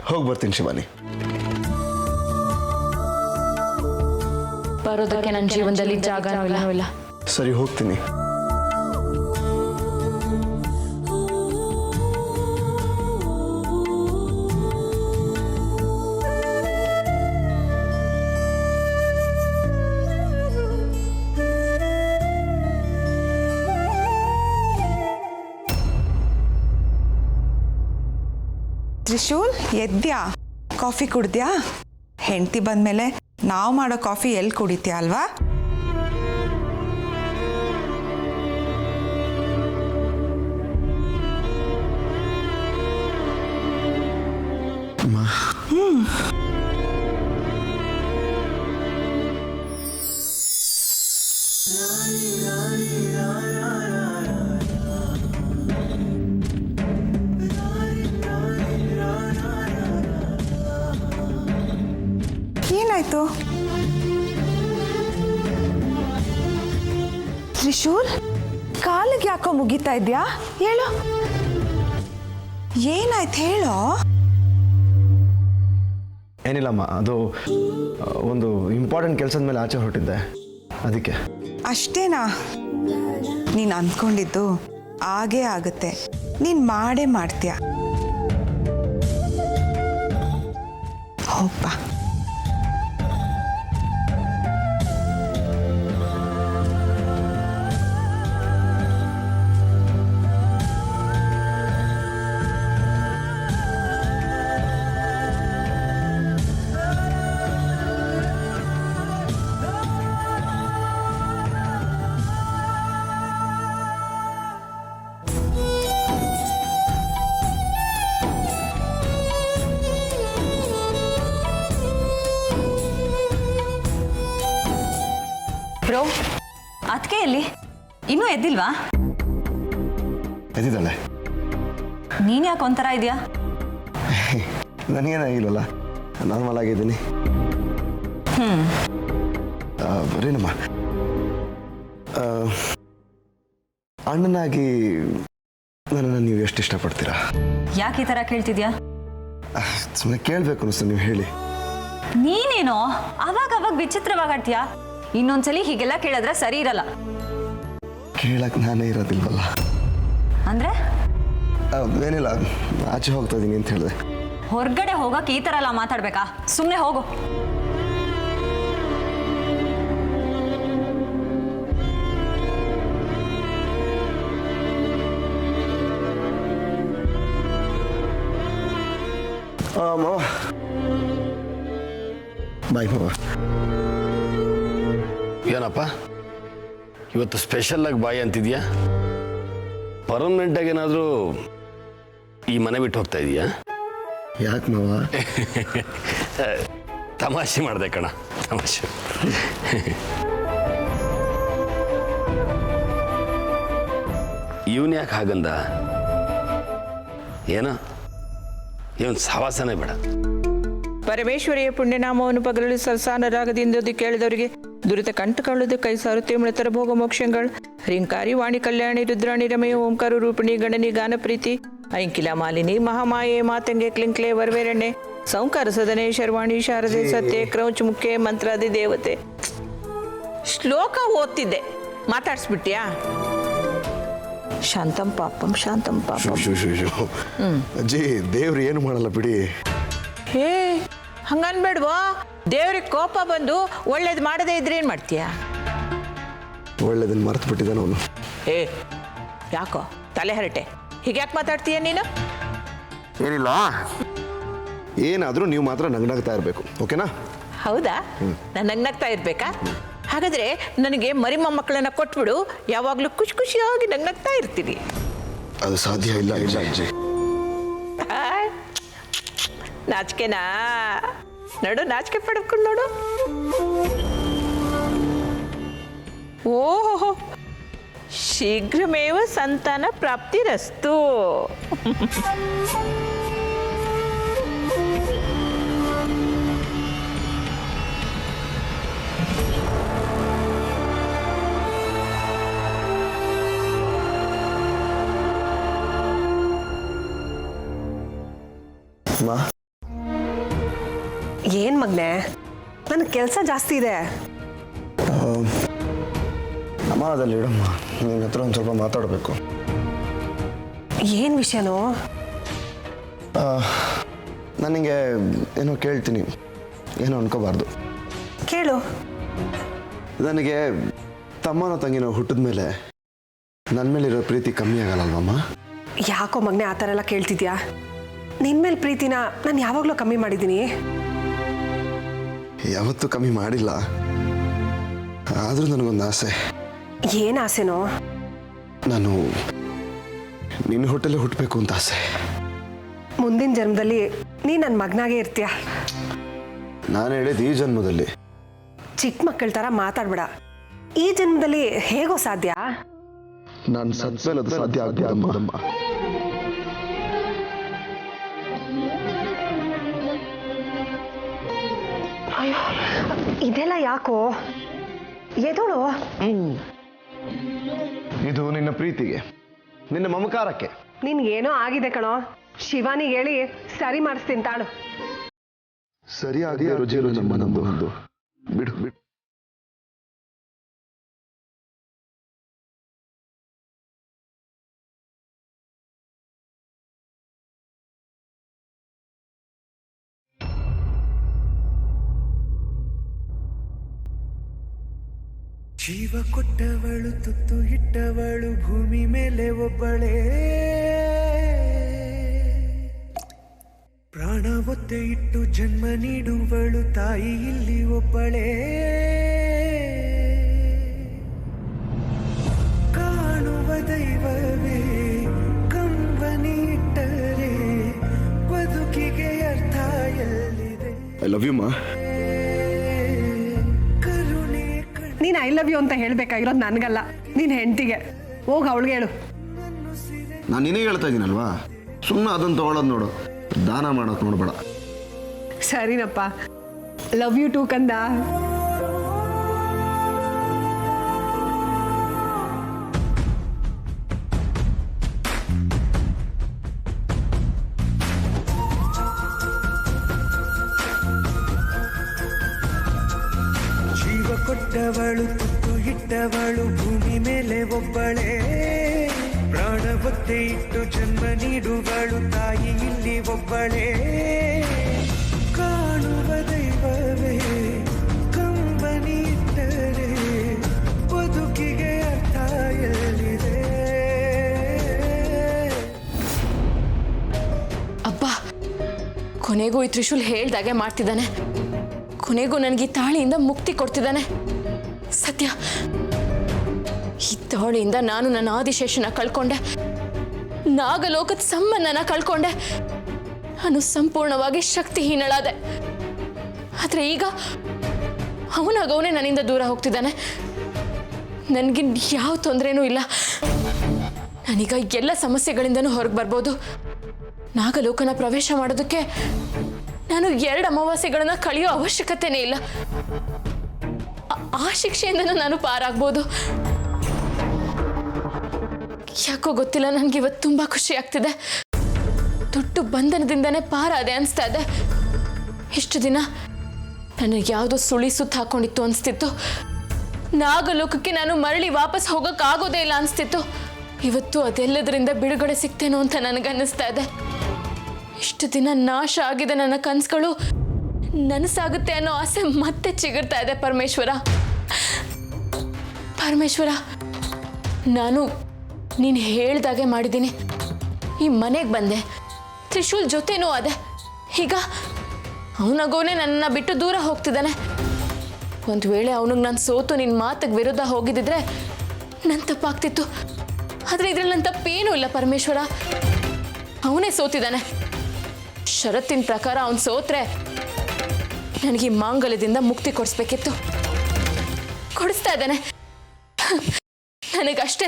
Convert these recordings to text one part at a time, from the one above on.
ಹೋಗಿ ಬರ್ತೀನಿ ಶಿವಾನಿ. ಬರೋದಕ್ಕೆ ನನ್ನ ಜೀವನದಲ್ಲಿ ಜಾಗನೂ ಇಲ್ಲ. ಸರಿ ಹೋಗ್ತೀನಿ. ತ್ರಿಶೂಲ್, ಎದ್ಯಾ? ಕಾಫಿ ಕುಡ್ದ್ಯಾ? ಹೆಂಡತಿ ಬಂದಮೇಲೆ ನಾವು ಮಾಡೋ ಕಾಫಿ ಎಲ್ಲಿ ಕುಡಿತೀಯ ಅಲ್ವಾ? ಏನಾಯ್ತು ತ್ರಿಶೂಲ್? ಕಾಲಿಗೆ ಯಾಕೋ ಮುಗಿತಾ ಇದ್ಯಾ? ಹೇಳು, ಏನಾಯ್ತು ಹೇಳೋ. ಏನಿಲ್ಲಮ್ಮ, ಅದು ಒಂದು ಇಂಪಾರ್ಟೆಂಟ್ ಕೆಲಸದ ಮೇಲೆ ಆಚೆ ಹೊರಟಿದ್ದೆ, ಅದಕ್ಕೆ. ಅಷ್ಟೇನಾ? ನೀನು ಅಂದ್ಕೊಂಡಿದ್ದು ಆಗೇ ಆಗುತ್ತೆ, ನೀನು ಮಾಡೇ ಮಾಡ್ತೀಯ. ಹೋಗ್ಬಾ. ಬ್ರೋ, ಅದಕ್ಕೆ ಎಲ್ಲಿ ಇನ್ನೂ ಎದ್ದಿಲ್ವಾ? ಎದ್ದಿದ್ದಾಳೆ. ನೀನು ಯಾಕೆ ಒಂಥರ ಇದೆಯಾ? ನನಗೇನಾಗಿಲ್ಲಲ್ಲ, ನಾರ್ಮಲ್ ಆಗಿದ್ದೀನಿ. ಬರೀನಮ್ಮ, ಅಣ್ಣನಾಗಿ ನನ್ನನ್ನು ನೀವು ಎಷ್ಟು ಇಷ್ಟಪಡ್ತೀರಾ? ಯಾಕೆ ಈ ಥರ ಕೇಳ್ತಿದ್ಯಾ? ಸುಮ್ಮನೆ ಕೇಳಬೇಕು ಅನಿಸ್ತು, ನೀವು ಹೇಳಿ. ನೀನೇನೋ ಅವಾಗ ವಿಚಿತ್ರವಾಗಾಡ್ತೀಯಾ? ಇನ್ನೊಂದ್ಸಲಿ ಹೀಗೆಲ್ಲ ಕೇಳಿದ್ರೆ ಸರಿ ಇರಲ್ಲ. ಕೇಳಕ್ ನಾನೇ ಇರೋದಿಲ್ವಲ್ಲ. ಅಂದ್ರೆ ಏನಿಲ್ಲ, ಆಚೆ ಹೋಗ್ತಾ ಇದೀನಿ ಅಂತ ಹೇಳಿದೆ. ಹೊರಗಡೆ ಹೋಗಕ್ಕೆ ಈ ಥರ ಎಲ್ಲ ಮಾತಾಡ್ಬೇಕಾ? ಸುಮ್ಮನೆ ಹೋಗು. ಮಾವ, ಬಾಯ್ ಮಾವ. ಏನಪ್ಪ ಇವತ್ತು ಸ್ಪೆಷಲ್ಲಾಗಿ ಬಾಯಿ ಅಂತಿದ್ಯಾ? ಪರ್ಮನೆಂಟಾಗಿ ಏನಾದರೂ ಈ ಮನೆ ಬಿಟ್ಟು ಹೋಗ್ತಾ ಇದೀಯಾ? ಯಾಕೆ ಮಾವ? ತಮಾಷೆ ಮಾಡಿದೆ ಕಣ, ತಮಾಷೆ. ಇವನ್ ಯಾಕೆ ಹಾಗಂದ? ಏನೋ ಇವನ್ ಸವಾಸನೆ ಬೇಡ. ಪರಮೇಶ್ವರಿಯ ಪುಣ್ಯನಾಮವನ್ನು ಪಗಲಲು ಸರಸಾನರಾಗದಿಂದ ಕೇಳಿದವರಿಗೆ ದುರಿತ ಕಂಟಕೊಳ್ಳದು ಕೈ ಸಾರುತ್ತೆ ಮೃತರ ಭೋಗ ಮೋಕ್ಷಗಳು. ಹರಿಂಕಾರಿ ವಾಣಿ ಕಲ್ಯಾಣಿ ರುದ್ರಾಣಿ ರಮಯ ಓಂಕಾರ ರೂಪಿಣಿ ಗಣನಿ ಗಾನಪ್ರೀತಿ ಐಂಕಿಲ ಮಾಲಿನಿ ಮಹಾಮಾಯೆ ಮಾತಂಗೆ ಕ್ಲಿಂಕ್ಲೆ ವರ್ವೇರಣ್ಣೆ ಸೌಂಕಾರ ಸದನೆ ಶರ್ವಾಣಿ ಶಾರದೆ ಸತ್ಯ ಕ್ರೌಚ್ ಮುಖ್ಯ ಮಂತ್ರಾದಿ ದೇವತೆ. ಶ್ಲೋಕ ಓದ್ತಿದ್ದೆ, ಮಾತಾಡ್ಸ್ಬಿಟ್ಯಾ? ಶಾಂತಂ ಪಾಪಂ ಶಾಂತಂ ಪಾಪಂ. ಅಜ್ಜಿ, ದೇವ್ರು ಏನು ಮಾಡಲ್ಲ ಬಿಡಿ. ಹೇ, ಹಂಗನ್ಬೇಡ್ವಾ? ದೇವ್ರಿಗೆ ಕೋಪ ಬಂದು ಒಳ್ಳೇದು ಮಾಡದೇ ಇದ್ರೆ ಏನು ಮಾಡ್ತೀಯಾ? ಒಳ್ಳೇದನ್ನ ಮರ್ತು ಬಿಟ್ಟಿದ್ದಾನೆ ಅವನು. ಏ, ಯಾಕೋ ತಲೆ ಹರಟೆ, ಹೀಗ್ಯಾಕೆ ಮಾತಾಡ್ತೀಯ ನೀನು? ಏನಿಲ್ಲ, ಏನಾದರೂ ನೀವು ಮಾತ್ರ ನಗ್ನಗ್ತಾ ಇರಬೇಕು, ಓಕೆನಾ? ಹೌದಾ? ನಾನು ನಗ್ನಗ್ತಾ ಇರ್ಬೇಕಾ? ಹಾಗಾದ್ರೆ ನನಗೆ ಮರಿ ಮೊಮ್ಮಕ್ಕಳನ್ನ ಕೊಟ್ಬಿಡು, ಯಾವಾಗಲೂ ಖುಷಿಯಾಗಿ ನಗ್ನಗ್ತಾ ಇರ್ತೀನಿ. ಅದು ಸಾಧ್ಯ ಇಲ್ಲ ಇಲ್ಲ ಅಜ್ಜಿ. ನಾಚಿಕೆನಾ? ನೋಡು, ನಾಚಿಕೆ ಪಡ್ಕೊಂಡು ನೋಡು. ಓಹೋ, ಶೀಘ್ರಮೇವ ಸಂತಾನ ಪ್ರಾಪ್ತಿರಸ್ತು. ಮಾ, ಏನು ಮಗನೆ, ನನಗೆ ಕೆಲಸ ಜಾಸ್ತಿ ಇದೆ. ಅಮ್ಮ ಅದಲ್ಲಿ ಇಡಮ್ಮ, ನಿನ್ನ ಹತ್ರ ಒಂದು ಸ್ವಲ್ಪ ಮಾತಾಡಬೇಕು. ಏನು ವಿಷಯನೋ? ನನಗೆ ಏನೋ ಕೇಳ್ತೀನಿ, ಏನೋ ಅನ್ಕೋಬಾರ್ದು. ಕೇಳು. ನನಗೆ ತಮ್ಮನೋ ತಂಗಿನೋ ಹುಟ್ಟಿದ ಮೇಲೆ ನನ್ನ ಮೇಲಿರೋ ಪ್ರೀತಿ ಕಮ್ಮಿ ಆಗಲ್ಲಲ್ವಮ್ಮ? ಯಾಕೋ ಮಗನೆ ಆ ಥರ ಎಲ್ಲ ಕೇಳ್ತಿದ್ಯಾ? ನಿನ್ನ ಮೇಲೆ ಪ್ರೀತಿನ ನಾನು ಯಾವಾಗಲೂ ಕಮ್ಮಿ ಮಾಡಿದ್ದೀನಿ? ಯಾವತ್ತೂ ಕಮ್ಮಿ ಮಾಡಿಲ್ಲ. ಆದರೂ ನನಗೊಂದು ಆಸೆ. ಏನು ಆಸೆನೋ? ನಾನು ನಿನ್ನ ಹೊಟ್ಟೆಲ್ಲೇ ಹುಟ್ಟಬೇಕು ಅಂತ ಆಸೆ. ಮುಂದಿನ ಜನ್ಮದಲ್ಲಿ ನೀ ನನ್ನ ಮಗನಾಗೇ ಇರ್ತೀಯ. ನಾನು ಹೇಳಿದ್ದು ಈ ಜನ್ಮದಲ್ಲಿ. ಚಿಕ್ಕ ಮಕ್ಕಳ ಥರ ಮಾತಾಡ್ಬೇಡ. ಈ ಜನ್ಮದಲ್ಲಿ ಹೇಗೋ ಸಾಧ್ಯ? ನಾನು ಸತ್ಮೇಲೆ ಅದು ಸಾಧ್ಯ ಆಗ್ಬೋದಮ್ಮ. ಅಯ್ಯೋ, ಇದೆಲ್ಲ ಯಾಕೋ? ಎದೋಳು. ಇದು ನಿನ್ನ ಪ್ರೀತಿಗೆ, ನಿನ್ನ ಮಮಕಾರಕ್ಕೆ. ನಿನ್ಗೇನೋ ಆಗಿದೆ ಕಣೋ. ಶಿವಾನಿಗೆ ಹೇಳಿ ಸರಿ ಮಾಡಿಸ್ತೀನಿ ತಾಳು. ಸರಿಯಾಗಿ ರುಚಿರು ನಮ್ಮ ನಂದು. ಬಿಡು ಬಿಡು. ಜೀವ ಕೊಟ್ಟವಳು, ತುತ್ತು ಇಟ್ಟವಳು, ಭೂಮಿ ಮೇಲೆ ಒಬ್ಬಳೇ. ಪ್ರಾಣ ಒತ್ತೆ ಇಟ್ಟು ಜನ್ಮ ನೀಡುವಳು, ತಾಯಿ ಇಲ್ಲಿ ಒಬ್ಬಳೇ. ಕಾಣುವ ದೈವವೇ ಕಂಬನಿ ಇಟ್ಟರೆ ಬದುಕಿಗೆ ಅರ್ಥ ಎಲ್ಲಿದೆ? ಐ ಲವ್ ಯು ಮಾ. ನೀನು ಐ ಲವ್ ಯು ಅಂತ ಹೇಳ್ಬೇಕಾಗಿರೋದು ನನಗಲ್ಲ, ನೀನು ಹೆಂಡತಿಗೆ. ಹೋಗಿ ಅವಳಿಗೆ ಹೇಳು. ನಾನು ನಿನಗೆ ಹೇಳ್ತಾ ಇದ್ದೀನಲ್ವಾ, ಸುಮ್ಮನೆ ಅದನ್ನು ತಗೊಳ್ಳೋದು ನೋಡು, ದಾನ ಮಾಡೋದು ನೋಡ್ಬೇಡ. ಸರಿನಪ್ಪ, ಲವ್ ಯು ಟು ಕಂದ. ಜೀವ ಕೊಟ್ಟವಳು, ತುತ್ತು ಇಟ್ಟವಳು, ಭೂಮಿ ಮೇಲೆ ಒಬ್ಬಳೇ. ಪ್ರಾಣ ಒತ್ತೆ ಇಟ್ಟು ಜನ್ಮ ನೀಡುವಳು, ತಾಯಿ ಇಲ್ಲಿ ಒಬ್ಬಳೇ. ಕಾಣುವ ದೈವವೇ ಕಂಬನಿ ಇಟ್ಟರೆ ಬದುಕಿಗೆ ಅರ್ಥ ಎಲ್ಲಿದೆ? ಅಬ್ಬಾ, ಕೊನೆಗೂ ಈ ತ್ರಿಶೂಲ್ ಹೇಳ್ದಾಗೆ ಮಾಡ್ತಿದ್ದಾನೆ. ಕೊನೆಗೂ ನನಗೆ ಈ ತಾಳಿಯಿಂದ ಮುಕ್ತಿ ಕೊಡ್ತಿದ್ದಾನೆ. ಸತ್ಯ, ಈ ತಾಳಿಯಿಂದ ನಾನು ನನ್ನ ಆದಿಶೇಷನ ಕಳ್ಕೊಂಡೆ, ನಾಗಲೋಕದ ಸಂಬಂಧನ ಕಳ್ಕೊಂಡೆ. ನಾನು ಸಂಪೂರ್ಣವಾಗಿ ಶಕ್ತಿಹೀನಳಾದೆ. ಆದರೆ ಈಗ ಅವನಾಗವನೇ ನನ್ನಿಂದ ದೂರ ಹೋಗ್ತಿದ್ದಾನೆ. ನನಗೆ ಯಾವ ತೊಂದರೆನೂ ಇಲ್ಲ. ನಾನೀಗ ಎಲ್ಲ ಸಮಸ್ಯೆಗಳಿಂದನೂ ಹೊರಗೆ ಬರ್ಬೋದು. ನಾಗಲೋಕನ ಪ್ರವೇಶ ಮಾಡೋದಕ್ಕೆ ನಾನು 2 ಅಮಾವಾಸ್ಯೆಗಳನ್ನು ಕಳೆಯೋ ಅವಶ್ಯಕತೆನೇ ಇಲ್ಲ. ಆ ಶಿಕ್ಷೆಯಿಂದನೂ ನಾನು ಪಾರಾಗ್ಬೋದು. ಯಾಕೋ ಗೊತ್ತಿಲ್ಲ, ನನಗೆ ಇವತ್ತು ತುಂಬ ಖುಷಿ ಆಗ್ತಿದೆ. ದೊಡ್ಡ ಬಂಧನದಿಂದನೇ ಪಾರಾದೆ ಅನಿಸ್ತಾ ಇದೆ. ಇಷ್ಟು ದಿನ ನನಗೆ ಯಾವುದೋ ಸುಳಿ ಸುತ್ತ ಹಾಕೊಂಡಿತ್ತು ಅನಿಸ್ತಿತ್ತು. ನಾಗಲೋಕಕ್ಕೆ ನಾನು ಮರಳಿ ವಾಪಸ್ ಹೋಗೋಕ್ಕಾಗೋದೇ ಇಲ್ಲ ಅನಿಸ್ತಿತ್ತು. ಇವತ್ತು ಅದೆಲ್ಲದರಿಂದ ಬಿಡುಗಡೆ ಸಿಗ್ತೇನೋ ಅಂತ ನನಗನ್ನಿಸ್ತಾ ಇದೆ. ಇಷ್ಟು ದಿನ ನಾಶ ಆಗಿದೆ ನನ್ನ ಕನಸುಗಳು ನನಸಾಗುತ್ತೆ ಅನ್ನೋ ಆಸೆ ಮತ್ತೆ ಚಿಗುರ್ತಾ ಇದೆ. ಪರಮೇಶ್ವರ, ನಾನು ನೀನು ಹೇಳ್ದಾಗೆ ಮಾಡಿದ್ದೀನಿ. ಈ ಮನೆಗೆ ಬಂದೆ, ತ್ರಿಶೂಲ್ ಜೊತೆನೂ ಅದೇ. ಈಗ ಅವನಾಗೋನೇ ನನ್ನನ್ನು ಬಿಟ್ಟು ದೂರ ಹೋಗ್ತಿದ್ದಾನೆ. ಒಂದು ವೇಳೆ ಅವನಿಗೆ ನಾನು ಸೋತು ನಿನ್ನ ಮಾತಿಗೆ ವಿರುದ್ಧ ಹೋಗಿದ್ದಿದ್ರೆ ನನ್ನ ತಪ್ಪಾಗ್ತಿತ್ತು. ಆದರೆ ಇದ್ರಲ್ಲಿ ನನ್ನ ತಪ್ಪೇನೂ ಇಲ್ಲ ಪರಮೇಶ್ವರ. ಅವನೇ ಸೋತಿದ್ದಾನೆ. ಷರತ್ತಿನ ಪ್ರಕಾರ ಅವನು ಸೋತ್ರೆ ನನಗೆ ಮಾಂಗಲ್ಯದಿಂದ ಮುಕ್ತಿ ಕೊಡಿಸ್ಬೇಕಿತ್ತು. ಕೊಡಿಸ್ತಾ ಇದ್ದಾನೆ. ನನಗಷ್ಟೇ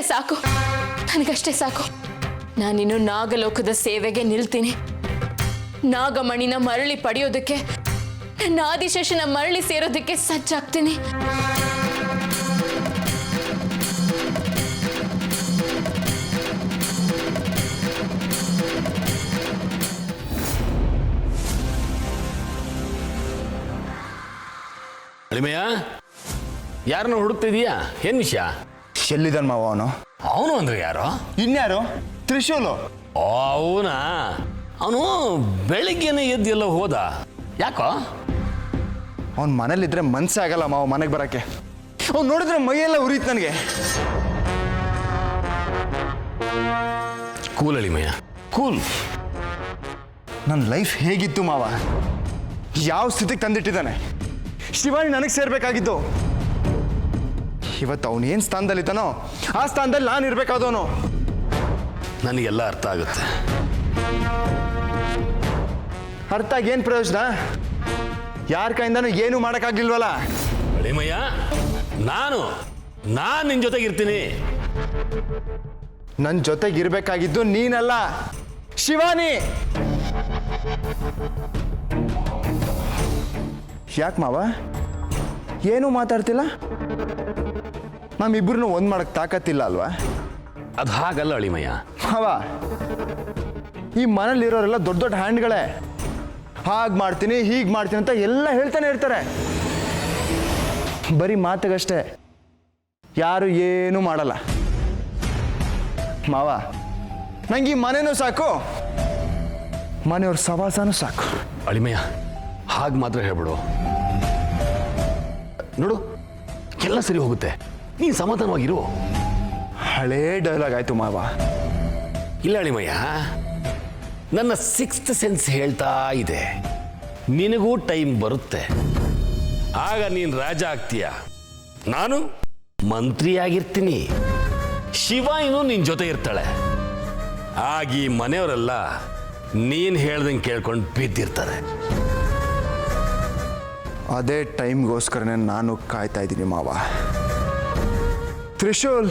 ಸಾಕು. ನಾನಿನ್ನು ನಾಗಲೋಕದ ಸೇವೆಗೆ ನಿಲ್ತೀನಿ. ನಾಗಮಣಿನ ಮರಳಿ ಪಡೆಯೋದಕ್ಕೆ, ನನ್ನ ಆದಿಶೇಷನ ಮರಳಿ ಸೇರೋದಕ್ಕೆ ಸಜ್ಜಾಗ್ತೀನಿ. ಅಳಿಮಯ್ಯ ಯಾರನ್ನ ಹುಡುಕ್ತಿದೀಯಾ ಏನು ವಿಷಯ? ಎಲ್ಲಿದ್ದಾನೆ ಮಾವ ಅವನು? ಅವನು ಅಂದ್ರೆ ಯಾರು? ಇನ್ಯಾರು? ತ್ರಿಶೂಲು. ಓ ಅವನಾ? ಅವನು ಬೆಳಿಗ್ಗೆನೆ ಎದ್ದು ಎಲ್ಲ ಹೋದ, ಯಾಕೋ? ಅವ್ನ ಮನೇಲಿದ್ರೆ ಮನ್ಸೇ ಆಗಲ್ಲ ಮಾವ ಮನೆಗೆ ಬರೋಕ್ಕೆ. ಅವ್ನು ನೋಡಿದ್ರೆ ಮೈಯೆಲ್ಲ ಉರಿತು ನನಗೆ. ಕೂಲ್ ಅಳಿಮಯ್ಯ, ಕೂಲ್. ನನ್ನ ಲೈಫ್ ಹೇಗಿತ್ತು ಮಾವ, ಯಾವ ಸ್ಥಿತಿಗೆ ತಂದಿಟ್ಟಿದ್ದಾನೆ. ಶಿವಾನಿ ನನಗೆ ಸೇರ್ಬೇಕಾಗಿದ್ದು. ಇವತ್ತು ಅವನು ಏನು ಸ್ಥಾನದಲ್ಲಿದ್ದಾನೋ ಆ ಸ್ಥಾನದಲ್ಲಿ ನಾನು ಇರಬೇಕಾದವನು. ನನಗೆಲ್ಲ ಅರ್ಥ ಆಗುತ್ತೆ. ಅರ್ಥ ಏನು ಪ್ರಯೋಜನ? ಯಾರ ಕೈಯಿಂದನೂ ಏನೂ ಮಾಡೋಕ್ಕಾಗ್ಲಿಲ್ವಲ್ಲ. ಅಳಿಮಯ್ಯ, ನಾನು ನಿನ್ನ ಜೊತೆಗಿರ್ತೀನಿ. ನನ್ನ ಜೊತೆಗಿರ್ಬೇಕಾಗಿದ್ದು ನೀನಲ್ಲ, ಶಿವಾನಿ. ಯಾಕೆ ಮಾವ ಏನೂ ಮಾತಾಡ್ತಿಲ್ಲ? ನಮ್ಮಿಬ್ಬರನ್ನು ಒಂದು ಮಾಡಕ್ಕೆ ತಾಕತ್ತಿಲ್ಲ ಅಲ್ವಾ? ಅದು ಹಾಗಲ್ಲ ಅಳಿಮಯ್ಯ. ಮಾವ, ಈ ಮನೇಲಿರೋರೆಲ್ಲ ದೊಡ್ಡ ದೊಡ್ಡ ಹ್ಯಾಂಡ್ಗಳೇ. ಹಾಗೆ ಮಾಡ್ತೀನಿ ಹೀಗೆ ಮಾಡ್ತೀನಿ ಅಂತ ಎಲ್ಲ ಹೇಳ್ತಾನೆ ಇರ್ತಾರೆ. ಬರೀ ಮಾತಿಗಷ್ಟೇ, ಯಾರು ಏನೂ ಮಾಡಲ್ಲ. ಮಾವ, ನಂಗೆ ಈ ಮನೆನೂ ಸಾಕು, ಮನೆಯವ್ರ ಸವಾಸನೂ ಸಾಕು. ಅಳಿಮಯ್ಯ, ಹಾಗೆ ಮಾತ್ರ ಹೇಳ್ಬಿಡು. ನೋಡು, ಎಲ್ಲ ಸರಿ ಹೋಗುತ್ತೆ, ನೀನು ಸಮಾಧಾನವಾಗಿರು. ಹಳೇ ಡೈಲಾಗ್ ಆಯ್ತು ಮಾವ. ಇಲ್ಲ ಅಳಿಮಯ್ಯ, ನನ್ನ 6th ಸೆನ್ಸ್ ಹೇಳ್ತಾ ಇದೆ, ನಿನಗೂ ಟೈಮ್ ಬರುತ್ತೆ, ಆಗ ನೀನು ರಾಜ ಆಗ್ತೀಯ, ನಾನು ಮಂತ್ರಿಯಾಗಿರ್ತೀನಿ, ಶಿವಾಯಿನೂ ನಿನ್ನ ಜೊತೆ ಇರ್ತಾಳೆ. ಆಗ ಈ ಮನೆಯವರೆಲ್ಲ ನೀನು ಹೇಳ್ದಂಗೆ ಕೇಳ್ಕೊಂಡು ಬಿದ್ದಿರ್ತಾರೆ. ಅದೇ ಟೈಮ್ಗೋಸ್ಕರನೇ ನಾನು ಕಾಯ್ತಾ ಇದ್ದೀನಿ ಮಾವ. ತ್ರಿಶೂಲ್,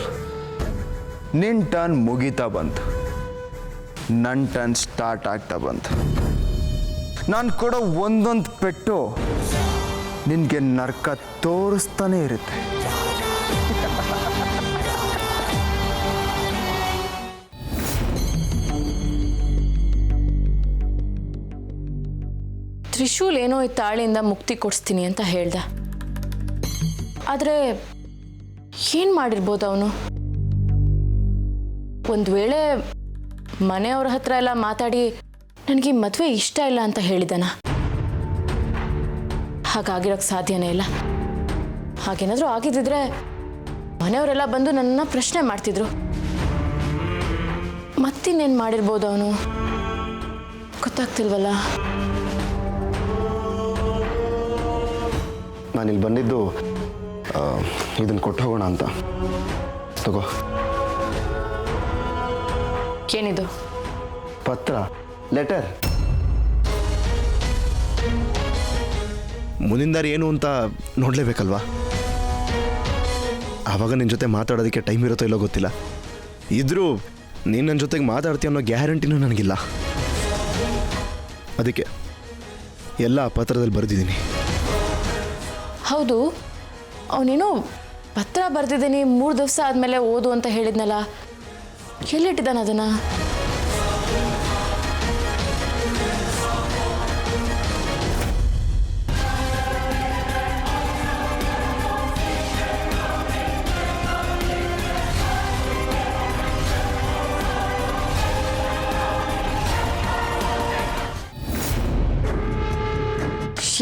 ನಿನ್ನ ಟರ್ನ್ ಮುಗೀತಾ ಬಂತು, ನನ್ನ ಟರ್ನ್ ಸ್ಟಾರ್ಟ್ ಆಗ್ತಾ ಬಂತು. ನಾನು ಕೊಡೋ ಒಂದೊಂದು ಪೆಟ್ಟು ನಿನಗೆ ನರ್ಕ ತೋರಿಸ್ತಾನೆ ಇರುತ್ತೆ. ತ್ರಿಶೂಲ್ ಏನೋ ಈ ತಾಳಿಯಿಂದ ಮುಕ್ತಿ ಕೊಡಿಸ್ತೀನಿ ಅಂತ ಹೇಳ್ದ. ಆದರೆ ಏನು ಮಾಡಿರ್ಬೋದು ಅವನು? ಒಂದು ವೇಳೆ ಮನೆಯವ್ರ ಹತ್ರ ಎಲ್ಲ ಮಾತಾಡಿ ನನಗೆ ಮದುವೆ ಇಷ್ಟ ಇಲ್ಲ ಅಂತ ಹೇಳಿದಾನ? ಹಾಗಾಗಿರೋಕ್ಕೆ ಸಾಧ್ಯನೇ ಇಲ್ಲ. ಹಾಗೇನಾದರೂ ಆಗಿದ್ದಿದ್ರೆ ಮನೆಯವರೆಲ್ಲ ಬಂದು ನನ್ನನ್ನು ಪ್ರಶ್ನೆ ಮಾಡ್ತಿದ್ರು. ಮತ್ತಿನ್ನೇನು ಮಾಡಿರ್ಬೋದು ಅವನು? ಗೊತ್ತಾಗ್ತಿಲ್ವಲ್ಲ. ನಾನಿಲ್ಲಿ ಬಂದಿದ್ದು ಇದನ್ನು ಕೊಟ್ಟು ಹೋಗೋಣ ಅಂತ. ತಗೋ. ಏನಿದು? ಪತ್ರ, ಲೆಟರ್. ಮುಂದಿನ ದಾರಿ ಏನು ಅಂತ ನೋಡಲೇಬೇಕಲ್ವಾ? ಆವಾಗ ನಿನ್ನ ಜೊತೆ ಮಾತಾಡೋದಕ್ಕೆ ಟೈಮ್ ಇರುತ್ತೋ ಇಲ್ಲೋ ಗೊತ್ತಿಲ್ಲ. ಇದ್ರೂ ನೀನು ನನ್ನ ಜೊತೆಗೆ ಮಾತಾಡ್ತೀಯ ಅನ್ನೋ ಗ್ಯಾರಂಟಿನೂ ನನಗಿಲ್ಲ. ಅದಕ್ಕೆ ಎಲ್ಲ ಆ ಪತ್ರದಲ್ಲಿ ಬರೆದಿದ್ದೀನಿ. ಹೌದು, ಅವನೇನೋ ಪತ್ರ ಬರೆದಿದ್ದೀನಿ 3 ದಿವಸ ಆದಮೇಲೆ ಓದು ಅಂತ ಹೇಳಿದ್ನಲ್ಲ, ಎಲ್ಲಿಟ್ಟಿದ್ದಾನೆ ಅದನ್ನು?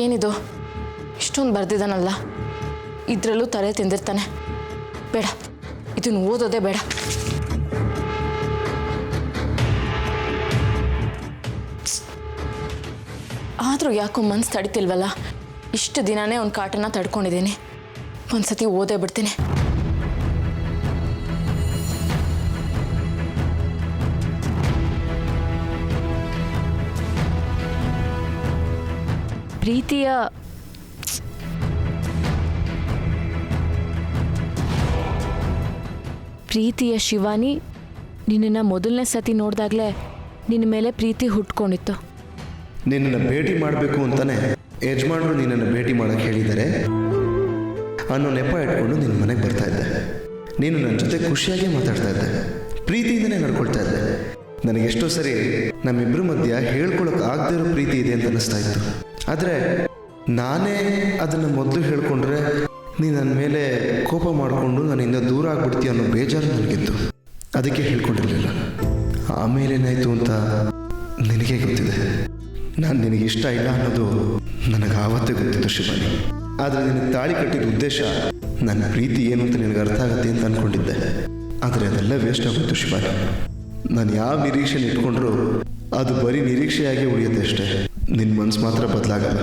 ಏನಿದು? ಇಷ್ಟೊಂದು ಬರ್ದಿದ್ದಾನಲ್ಲ, ಇದರಲ್ಲೂ ತಲೆ ತಿಂದಿರ್ತಾನೆ. ಬೇಡ, ಇದನ್ನು ಓದೋದೇ ಬೇಡ. ಆದರೂ ಯಾಕೋ ಮನ್ಸು ತಡಿತಿಲ್ವಲ್ಲ. ಇಷ್ಟು ದಿನನೇ ಒಂದು ಕಾಟನ್ನ ತಡ್ಕೊಂಡಿದ್ದೀನಿ. ಒಂದ್ಸತಿ ಓದೇ ಬಿಡ್ತೀನಿ. ಪ್ರೀತಿಯ ಶಿವಾನಿ, ನಿನ್ನನ್ನು ಮೊದಲನೇ ಸತಿ ನೋಡಿದಾಗಲೇ ನಿನ್ನ ಮೇಲೆ ಪ್ರೀತಿ ಹುಟ್ಕೊಂಡಿತ್ತು. ನಿನ್ನನ್ನು ಭೇಟಿ ಮಾಡಬೇಕು ಅಂತಲೇ ಯಜಮಾನರು ನಿನ್ನನ್ನು ಭೇಟಿ ಮಾಡೋಕ್ಕೆ ಹೇಳಿದ್ದಾರೆ ಅನ್ನೋ ನೆಪ ಇಟ್ಕೊಂಡು ನಿನ್ನ ಮನೆಗೆ ಬರ್ತಾ ಇದ್ದೆ. ನೀನು ನನ್ನ ಜೊತೆ ಖುಷಿಯಾಗೇ ಮಾತಾಡ್ತಾ ಇದ್ದೆ, ಪ್ರೀತಿಯಿಂದನೇ ನಡ್ಕೊಳ್ತಾ ಇದ್ದೆ. ನನಗೆಷ್ಟೋ ಸರಿ ನಮ್ಮಿಬ್ಬರ ಮಧ್ಯ ಹೇಳ್ಕೊಳಕ್ಕೆ ಆಗದೇ ಇರೋ ಪ್ರೀತಿ ಇದೆ ಅಂತ ಅನ್ನಿಸ್ತಾ ಇತ್ತು. ಆದರೆ ನಾನೇ ಅದನ್ನು ಮೊದಲು ಹೇಳ್ಕೊಂಡ್ರೆ ನೀನು ನನ್ನ ಮೇಲೆ ಕೋಪ ಮಾಡಿಕೊಂಡು ನನ್ನಿಂದ ದೂರ ಆಗ್ಬಿಡ್ತೀಯ ಅನ್ನೋ ಬೇಜಾರು ನನಗಿತ್ತು. ಅದಕ್ಕೆ ಹೇಳ್ಕೊಂಡಿರಲಿಲ್ಲ. ಆಮೇಲೆ ಏನಾಯಿತು ಅಂತ ನಿನಗೆ ಗೊತ್ತಿದೆ. ನಾನು ನಿನಗೆ ಇಷ್ಟ ಇಲ್ಲ ಅನ್ನೋದು ನನಗೆ ಆವತ್ತೇ ಗೊತ್ತಿತ್ತು ಶಿವಾನಿ. ಆದರೆ ನಿನಗೆ ತಾಳಿ ಕಟ್ಟಿದ ಉದ್ದೇಶ ನನ್ನ ಪ್ರೀತಿ ಏನು ಅಂತ ನಿನಗೆ ಅರ್ಥ ಆಗುತ್ತೆ ಅಂತ ಅಂದ್ಕೊಂಡಿದ್ದೆ. ಆದರೆ ಅದೆಲ್ಲ ವೇಸ್ಟ್ ಆಗೋಯ್ತು ಶಿವಾನಿ. ನಾನು ಯಾವ ನಿರೀಕ್ಷೆ ಇಟ್ಕೊಂಡ್ರೂ ಅದು ಬರೀ ನಿರೀಕ್ಷೆಯಾಗಿ ಉಳಿಯುತ್ತೆ ಅಷ್ಟೇ. ನಿನ್ನ ಮನಸ್ಸು ಮಾತ್ರ ಬದಲಾಗಲ್ಲ.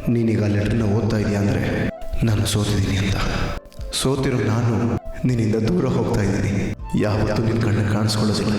ನೀನೀಗ ಆ ಲೆಟ್ರನ್ನ ಓದ್ತಾ ಇದೆಯಾ ಅಂದರೆ ನಾನು ಸೋತಿದ್ದೀನಿ ಅಂತ. ಸೋತಿರೋ ನಾನು ನಿನ್ನಿಂದ ದೂರ ಹೋಗ್ತಾ ಇದ್ದೀನಿ. ಯಾವತ್ತೂ ನಿನ್ನ ಕಣ್ಣು ಕಾಣಿಸ್ಕೊಳ್ಳೋದಿಲ್ಲ.